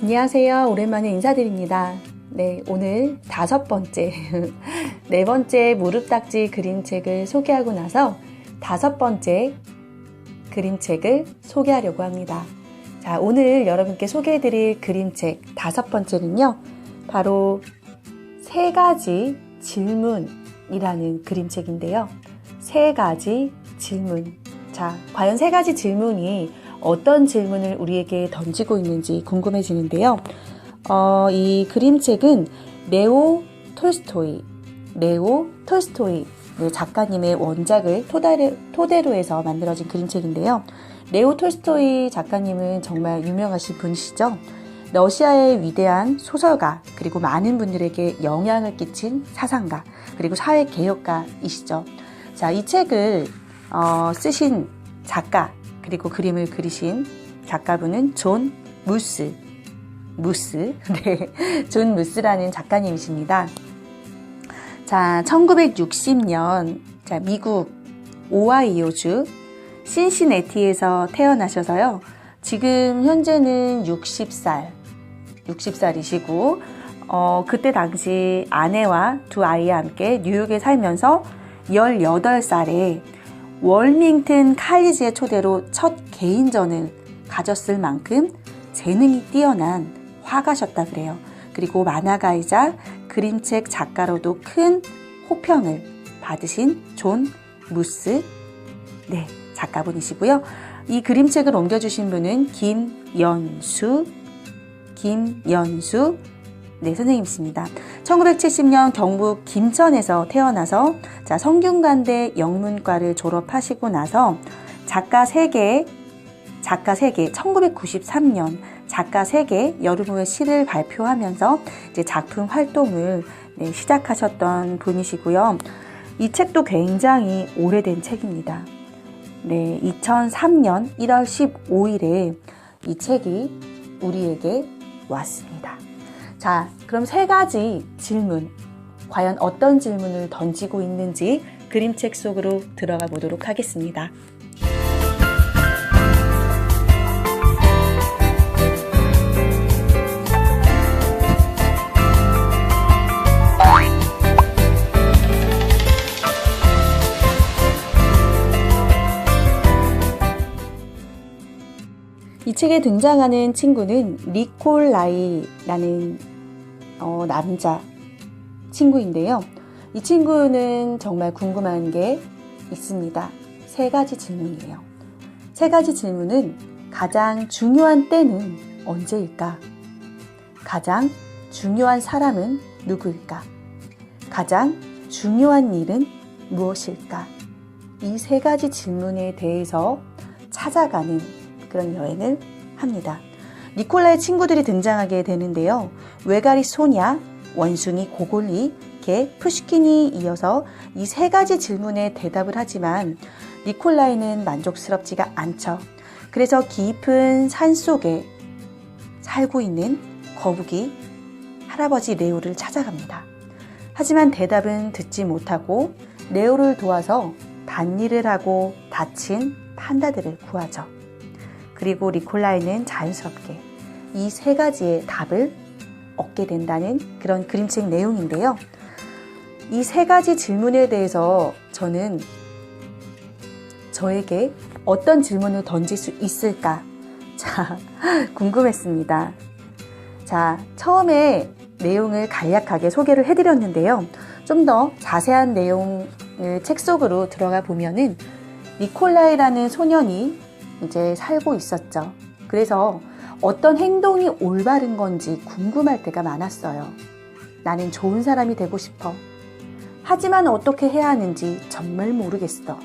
안녕하세요. 오랜만에 인사드립니다. 네, 오늘 5번째, 4번째 무릎딱지 그림책을 소개하고 나서 5번째 그림책을 소개하려고 합니다. 자, 오늘 여러분께 소개해드릴 그림책 5번째는요, 바로 3가지 질문이라는 그림책인데요. 3가지 질문. 자, 과연 3가지 질문이 어떤 질문을 우리에게 던지고 있는지 궁금해지는데요. 이 그림책은 레오 톨스토이 작가님의 원작을 토대로 해서 만들어진 그림책인데요. 레오 톨스토이 작가님은 정말 유명하신 분이시죠. 러시아의 위대한 소설가, 그리고 많은 분들에게 영향을 끼친 사상가, 그리고 사회개혁가이시죠. 자, 이 책을 쓰신 작가, 그리고 그림을 그리신 작가분은 존 무스, 네, 존 무스라는 작가님이십니다. 자, 1960년, 자, 미국 오하이오주 신시내티에서 태어나셔서요. 지금 현재는 60살이시고, 그때 당시 아내와 2 아이와 함께 뉴욕에 살면서 18살에 월밍턴 칼리지의 초대로 첫 개인전을 가졌을 만큼 재능이 뛰어난 화가셨다 그래요. 그리고 만화가이자 그림책 작가로도 큰 호평을 받으신 존 무스, 네, 작가분이시고요. 이 그림책을 옮겨주신 분은 김연수, 네, 선생님이십니다. 1970년 경북 김천에서 태어나서 성균관대 영문과를 졸업하시고 나서 작가 세계 1993년 작가 세계 여름후의 시를 발표하면서 이제 작품 활동을 시작하셨던 분이시고요. 이 책도 굉장히 오래된 책입니다. 네, 2003년 1월 15일에 이 책이 우리에게 왔습니다. 자, 그럼 3가지 질문, 과연 어떤 질문을 던지고 있는지 그림책 속으로 들어가 보도록 하겠습니다. 이 책에 등장하는 친구는 니콜라이라는 남자 친구인데요. 이 친구는 정말 궁금한 게 있습니다. 3가지 질문이에요. 3가지 질문은 가장 중요한 때는 언제일까? 가장 중요한 사람은 누구일까? 가장 중요한 일은 무엇일까? 이 3가지 질문에 대해서 찾아가는 그런 여행을 합니다. 니콜라의 친구들이 등장하게 되는데요. 외가리 소냐, 원숭이 고골리, 개 푸시킨이 이어서 이 3가지 질문에 대답을 하지만 니콜라이는 만족스럽지가 않죠. 그래서 깊은 산속에 살고 있는 거북이 할아버지 레오를 찾아갑니다. 하지만 대답은 듣지 못하고 레오를 도와서 밭일을 하고 다친 판다들을 구하죠. 그리고 니콜라이는 자연스럽게 이 3가지의 답을 얻게 된다는 그런 그림책 내용인데요. 이 3가지 질문에 대해서 저는 저에게 어떤 질문을 던질 수 있을까? 자, 궁금했습니다. 자, 처음에 내용을 간략하게 소개를 해드렸는데요. 좀 더 자세한 내용을 책 속으로 들어가 보면은 니콜라이라는 소년이 이제 살고 있었죠. 그래서 어떤 행동이 올바른 건지 궁금할 때가 많았어요. 나는 좋은 사람이 되고 싶어. 하지만 어떻게 해야 하는지 정말 모르겠어.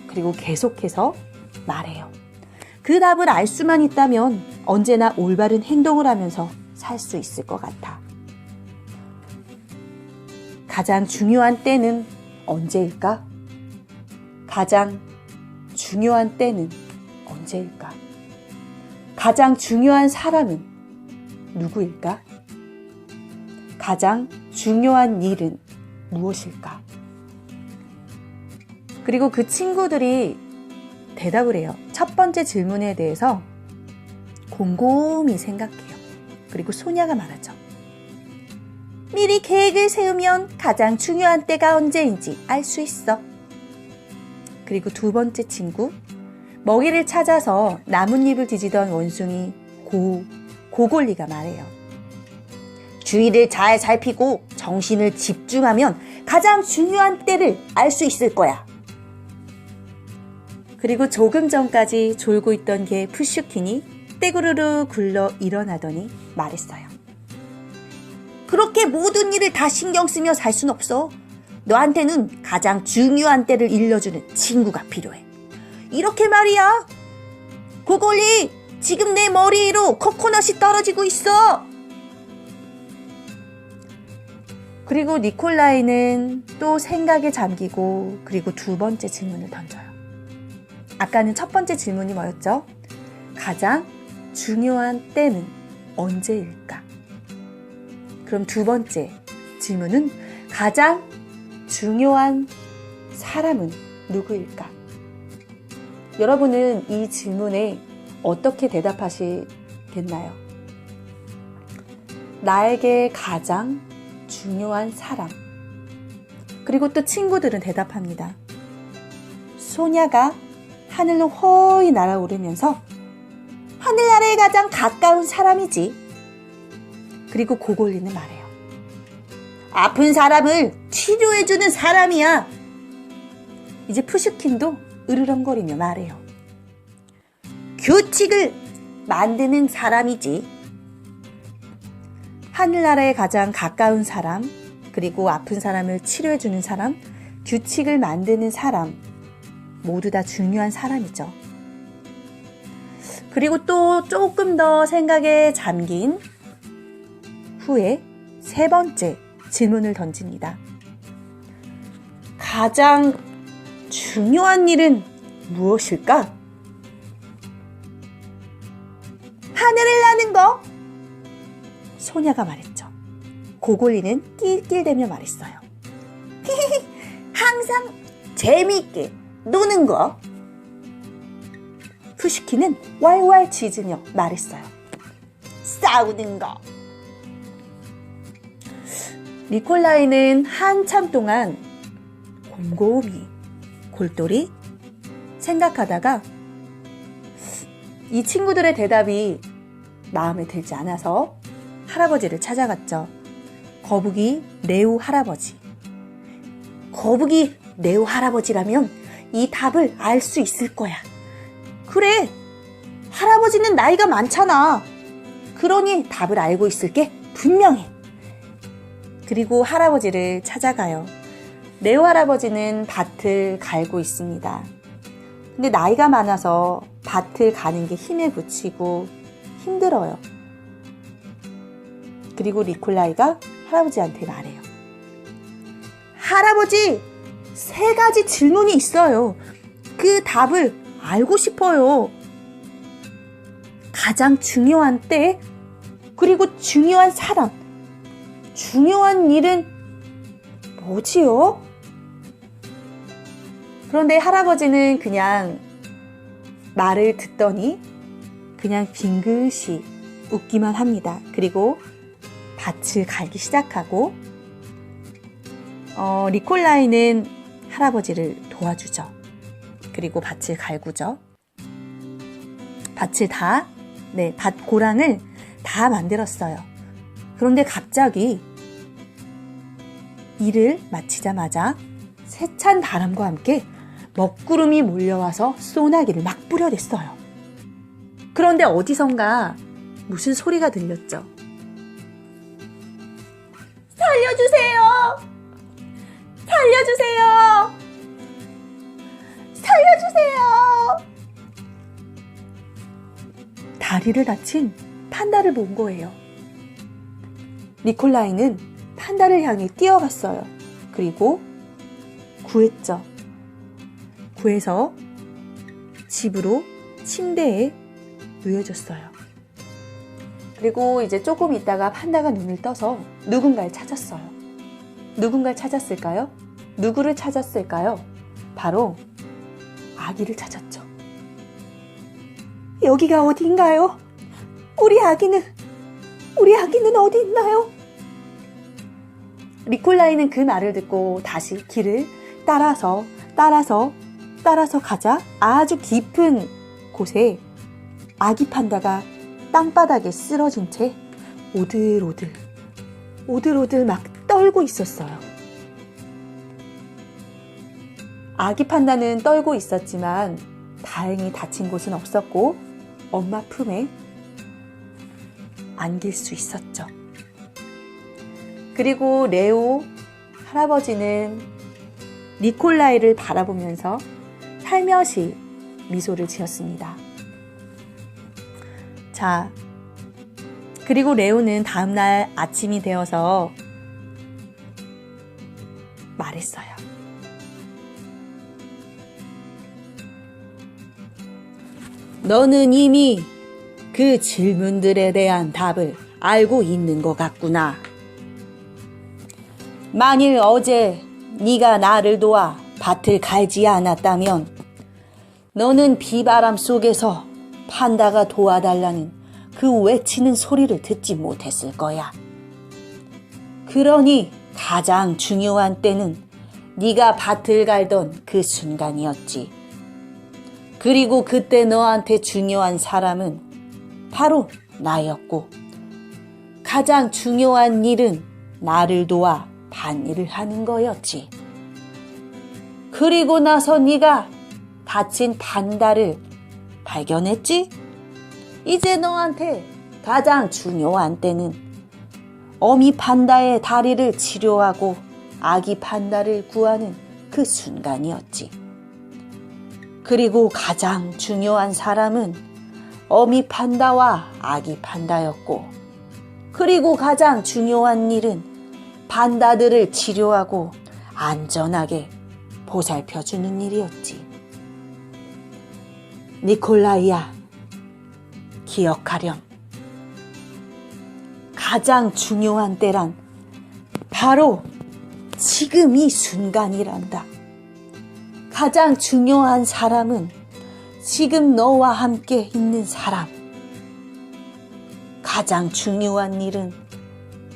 그리고 계속해서 말해요. 그 답을 알 수만 있다면 언제나 올바른 행동을 하면서 살 수 있을 것 같아. 가장 중요한 때는 언제일까? 가장 중요한 때는 언제일까? 가장 중요한 사람은 누구일까? 가장 중요한 일은 무엇일까? 그리고 그 친구들이 대답을 해요. 첫 번째 질문에 대해서 곰곰이 생각해요. 그리고 소냐가 말하죠. 미리 계획을 세우면 가장 중요한 때가 언제인지 알 수 있어. 그리고 두 번째 친구, 먹이를 찾아서 나뭇잎을 뒤지던 원숭이 고골리가 말해요. 주위를 잘 살피고 정신을 집중하면 가장 중요한 때를 알 수 있을 거야. 그리고 조금 전까지 졸고 있던 개 푸슈킨이 떼구르르 굴러 일어나더니 말했어요. 그렇게 모든 일을 다 신경 쓰며 살 순 없어. 너한테는 가장 중요한 때를 일러주는 친구가 필요해. 이렇게 말이야. 고골리, 지금 내 머리 위로 코코넛이 떨어지고 있어. 그리고 니콜라이는 또 생각에 잠기고 그리고 두 번째 질문을 던져요. 아까는 첫 번째 질문이 뭐였죠? 가장 중요한 때는 언제일까? 그럼 두 번째 질문은 가장 중요한 사람은 누구일까? 여러분은 이 질문에 어떻게 대답하시겠나요? 나에게 가장 중요한 사람. 그리고 또 친구들은 대답합니다. 소냐가 하늘로 허이 날아오르면서 하늘나라에 가장 가까운 사람이지. 그리고 고골리는 말해요. 아픈 사람을 치료해주는 사람이야. 이제 푸슈킨도 으르렁거리며 말해요. 규칙을 만드는 사람이지. 하늘나라에 가장 가까운 사람, 그리고 아픈 사람을 치료해주는 사람, 규칙을 만드는 사람, 모두 다 중요한 사람이죠. 그리고 또 조금 더 생각에 잠긴 후에 세 번째 질문을 던집니다. 가장 중요한 일은 무엇일까? 하늘을 나는 거. 소냐가 말했죠. 고골리는 낄낄대며 말했어요. 항상 재미있게 노는 거. 푸슈키는 왈왈 짖으며 말했어요. 싸우는 거. 니콜라이는 한참 동안 곰곰이 골똘히 생각하다가 이 친구들의 대답이 마음에 들지 않아서 할아버지를 찾아갔죠. 거북이 네오 할아버지. 거북이 네오 할아버지라면 이 답을 알 수 있을 거야. 그래, 할아버지는 나이가 많잖아. 그러니 답을 알고 있을 게 분명해. 그리고 할아버지를 찾아가요. 네오 할아버지는 밭을 갈고 있습니다. 근데 나이가 많아서 밭을 가는 게 힘에 부치고 힘들어요. 그리고 니콜라이가 할아버지한테 말해요. 할아버지, 3가지 질문이 있어요. 그 답을 알고 싶어요. 가장 중요한 때, 그리고 중요한 사람, 중요한 일은 뭐지요? 그런데 할아버지는 그냥 말을 듣더니 그냥 빙긋이 웃기만 합니다. 그리고 밭을 갈기 시작하고 니콜라이는 할아버지를 도와주죠. 그리고 밭을 갈구죠. 밭 고랑을 다 만들었어요. 그런데 갑자기 일을 마치자마자 세찬 바람과 함께 먹구름이 몰려와서 소나기를 막 뿌려댔어요. 그런데 어디선가 무슨 소리가 들렸죠. 살려주세요! 살려주세요! 살려주세요! 다리를 다친 판다를 본 거예요. 니콜라이는 판다를 향해 뛰어갔어요. 그리고 구했죠. 구해서 집으로 침대에 누워줬어요. 그리고 이제 조금 있다가 판다가 눈을 떠서 누군가를 찾았어요. 누군가를 찾았을까요? 누구를 찾았을까요? 바로 아기를 찾았죠. 여기가 어디인가요? 우리 아기는 우리 아기는 어디 있나요? 니콜라이는 그 말을 듣고 다시 길을 따라서 가자 아주 깊은 곳에 아기 판다가 땅바닥에 쓰러진 채 오들오들 막 떨고 있었어요. 아기 판다는 떨고 있었지만 다행히 다친 곳은 없었고 엄마 품에 안길 수 있었죠. 그리고 레오 할아버지는 니콜라이를 바라보면서 살며시 미소를 지었습니다. 자, 그리고 레오는 다음날 아침이 되어서 말했어요. 너는 이미 그 질문들에 대한 답을 알고 있는 것 같구나. 만일 어제 네가 나를 도와 밭을 갈지 않았다면 너는 비바람 속에서 판다가 도와달라는 그 외치는 소리를 듣지 못했을 거야. 그러니 가장 중요한 때는 네가 밭을 갈던 그 순간이었지. 그리고 그때 너한테 중요한 사람은 바로 나였고 가장 중요한 일은 나를 도와 밭일을 하는 거였지. 그리고 나서 네가 다친 판다를 발견했지? 이제 너한테 가장 중요한 때는 어미 판다의 다리를 치료하고 아기 판다를 구하는 그 순간이었지. 그리고 가장 중요한 사람은 어미 판다와 아기 판다였고, 그리고 가장 중요한 일은 판다들을 치료하고 안전하게 보살펴주는 일이었지. 니콜라이야, 기억하렴. 가장 중요한 때란 바로 지금 이 순간이란다. 가장 중요한 사람은 지금 너와 함께 있는 사람. 가장 중요한 일은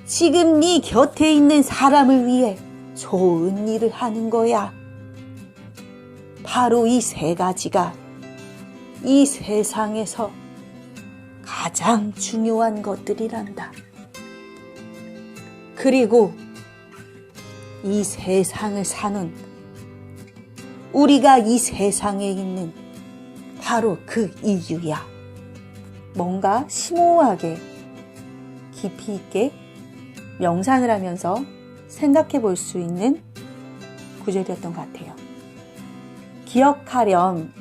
지금 네 곁에 있는 사람을 위해 좋은 일을 하는 거야. 바로 이 세 가지가 이 세상에서 가장 중요한 것들이란다. 그리고 이 세상을 사는 우리가 이 세상에 있는 바로 그 이유야. 뭔가 심오하게 깊이 있게 명상을 하면서 생각해 볼 수 있는 구절이었던 것 같아요. 기억하렴.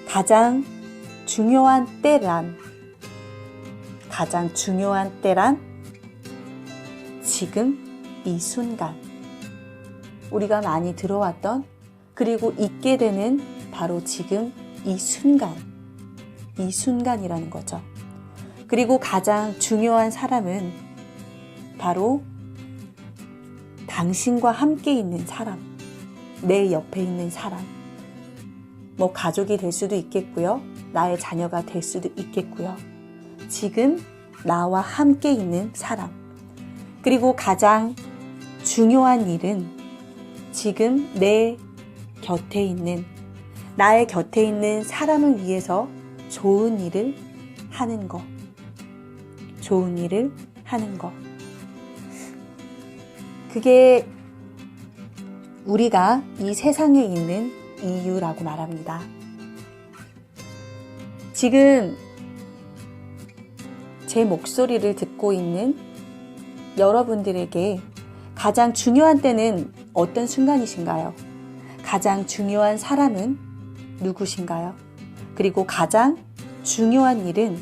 가장 중요한 때란 지금 이 순간. 우리가 많이 들어왔던 그리고 있게 되는 바로 지금 이 순간이라는 거죠. 그리고 가장 중요한 사람은 바로 당신과 함께 있는 사람, 내 옆에 있는 사람. 뭐 가족이 될 수도 있겠고요. 나의 자녀가 될 수도 있겠고요. 지금 나와 함께 있는 사람. 그리고 가장 중요한 일은 지금 내 곁에 있는, 나의 곁에 있는 사람을 위해서 좋은 일을 하는 것. 그게 우리가 이 세상에 있는 이유라고 말합니다. 지금 제 목소리를 듣고 있는 여러분들에게 가장 중요한 때는 어떤 순간이신가요? 가장 중요한 사람은 누구신가요? 그리고 가장 중요한 일은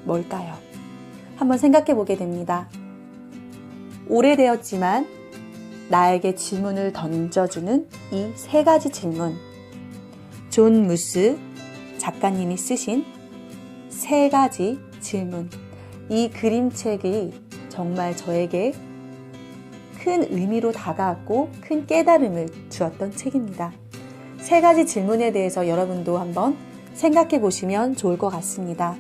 뭘까요? 한번 생각해 보게 됩니다. 오래되었지만 나에게 질문을 던져주는 이 세 가지 질문. 존 무스 작가님이 쓰신 세 가지 질문. 이 그림책이 정말 저에게 큰 의미로 다가왔고 큰 깨달음을 주었던 책입니다. 세 가지 질문에 대해서 여러분도 한번 생각해 보시면 좋을 것 같습니다.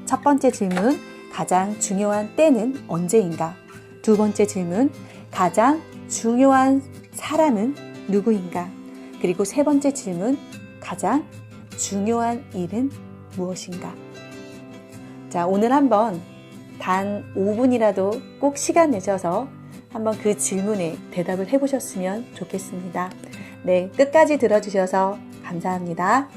첫 번째 질문, 가장 중요한 때는 언제인가? 두 번째 질문, 가장 중요한 사람은 누구인가? 그리고 세 번째 질문, 가장 중요한 일은 무엇인가? 자, 오늘 한번 단 5분이라도 꼭 시간 내셔서 한번 그 질문에 대답을 해보셨으면 좋겠습니다. 네, 끝까지 들어주셔서 감사합니다.